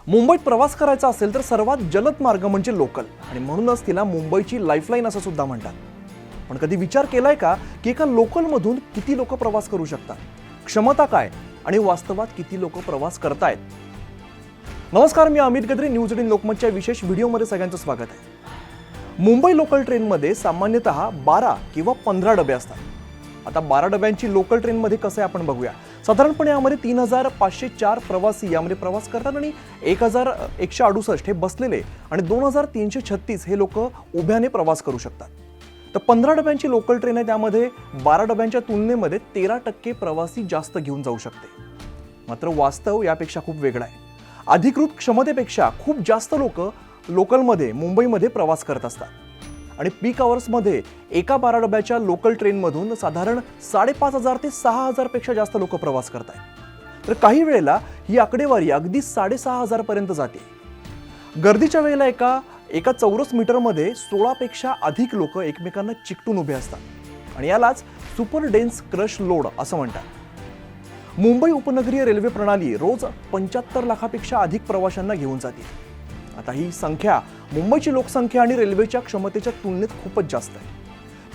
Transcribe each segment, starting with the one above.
मुंबईत प्रवास करायचा असेल तर सर्वात जलद मार्ग म्हणजे लोकल आणि म्हणूनच तिला मुंबईची लाईफलाईन असं सुद्धा म्हणतात. पण कधी विचार केलाय का की एका लोकलमधून किती लोक प्रवास करू शकतात, क्षमता काय आणि वास्तवात किती लोक प्रवास करतायत? नमस्कार, मी अमित गद्रे. न्यूज 18 लोकमतच्या विशेष व्हिडिओमध्ये सगळ्यांचं स्वागत आहे. मुंबई लोकल ट्रेनमध्ये सामान्यतः 12 किंवा 15 डबे असतात. आता 12 डब्यांची लोकल ट्रेनमध्ये कसं आहे आपण बघूया. साधारणपणे यामध्ये 3504 प्रवासी यामध्ये प्रवास करतात आणि 1168 हे बसलेले आणि 2336 हे लोक उभ्याने प्रवास करू शकतात. तर 15 डब्यांची लोकल ट्रेन आहे, त्यामध्ये 12 डब्यांच्या तुलनेमध्ये 13% प्रवासी जास्त घेऊन जाऊ शकते. मात्र वास्तव यापेक्षा खूप वेगळं आहे. अधिकृत क्षमतेपेक्षा खूप जास्त लोक लोकलमध्ये मुंबईमध्ये प्रवास करत असतात आणि पीक आवर्समध्ये एका 12 डब्याच्या लोकल ट्रेनमधून साधारण 5,500 ते 6,000 पेक्षा जास्त लोक प्रवास करत आहेत. तर काही वेळेला ही आकडेवारी अगदी 6,500 पर्यंत जाते. गर्दीच्या वेळेला एका चौरस मीटरमध्ये 16 पेक्षा अधिक लोक एकमेकांना चिकटून उभे असतात आणि यालाच सुपर डेन्स क्रश लोड असं म्हणतात. मुंबई उपनगरीय रेल्वे प्रणाली रोज 75 लाखापेक्षा अधिक प्रवाशांना घेऊन जाते. आता ही संख्या मुंबईची लोकसंख्या आणि रेल्वेच्या क्षमतेच्या तुलनेत खूपच जास्त आहे.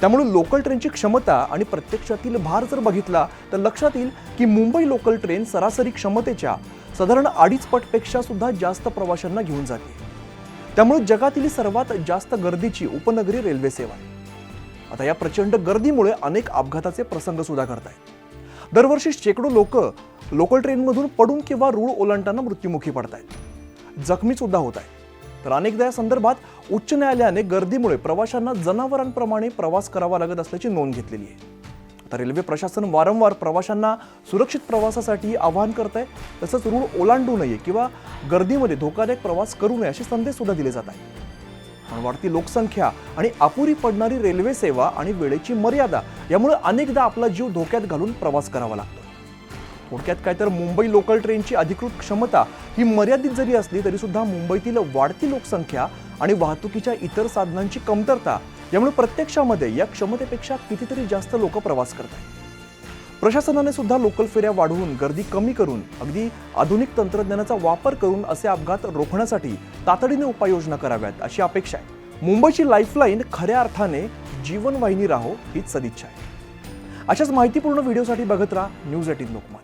त्यामुळे लोकल ट्रेनची क्षमता आणि प्रत्यक्षातील भार जर बघितला तर लक्षात येईल की मुंबई लोकल ट्रेन सरासरी क्षमतेच्या साधारण 2.5 पटपेक्षा सुद्धा जास्त प्रवाशांना घेऊन जाते. त्यामुळे जगातील सर्वात जास्त गर्दीची उपनगरी रेल्वे सेवा आहे. आता या प्रचंड गर्दीमुळे अनेक अपघाताचे प्रसंग सुद्धा घडत आहेत. दरवर्षी शेकडो लोक लोकल ट्रेनमधून पडून किंवा रूळ ओलांडताना मृत्युमुखी पडत आहेत, जखमी सुद्धा होत आहेत. तर अनेकदा या संदर्भात उच्च न्यायालयाने गर्दीमुळे प्रवाशांना जनावरांप्रमाणे प्रवास करावा लागत असल्याची नोंद घेतलेली आहे. तर रेल्वे प्रशासन वारंवार प्रवाशांना सुरक्षित प्रवासासाठी आवाहन करत आहे. तसंच रूळ ओलांडू नये किंवा गर्दीमध्ये धोकादायक प्रवास करू नये असे संदेश सुद्धा दिले जात आहेत. पण वाढती लोकसंख्या आणि अपुरी पडणारी रेल्वे सेवा आणि वेळेची मर्यादा यामुळे अनेकदा आपला जीव धोक्यात घालून प्रवास करावा लागतो. थोडक्यात काय तर मुंबई लोकल ट्रेनची अधिकृत क्षमता ही मर्यादित जरी असली तरी सुद्धा मुंबईतील वाढती लोकसंख्या आणि वाहतुकीच्या इतर साधनांची कमतरता यामुळे प्रत्यक्षामध्ये या क्षमतेपेक्षा कितीतरी जास्त लोक प्रवास करतात. प्रशासनाने सुद्धा लोकल फेऱ्या वाढवून गर्दी कमी करून अगदी आधुनिक तंत्रज्ञानाचा वापर करून असे अपघात रोखण्यासाठी तातडीने उपाययोजना कराव्यात अशी अपेक्षा आहे. मुंबईची लाईफलाईन खऱ्या अर्थाने जीवनवाहिनी राहो हीच सदिच्छा आहे. अशाच माहितीपूर्ण व्हिडिओसाठी बघत राहा न्यूज 18 लोकमत.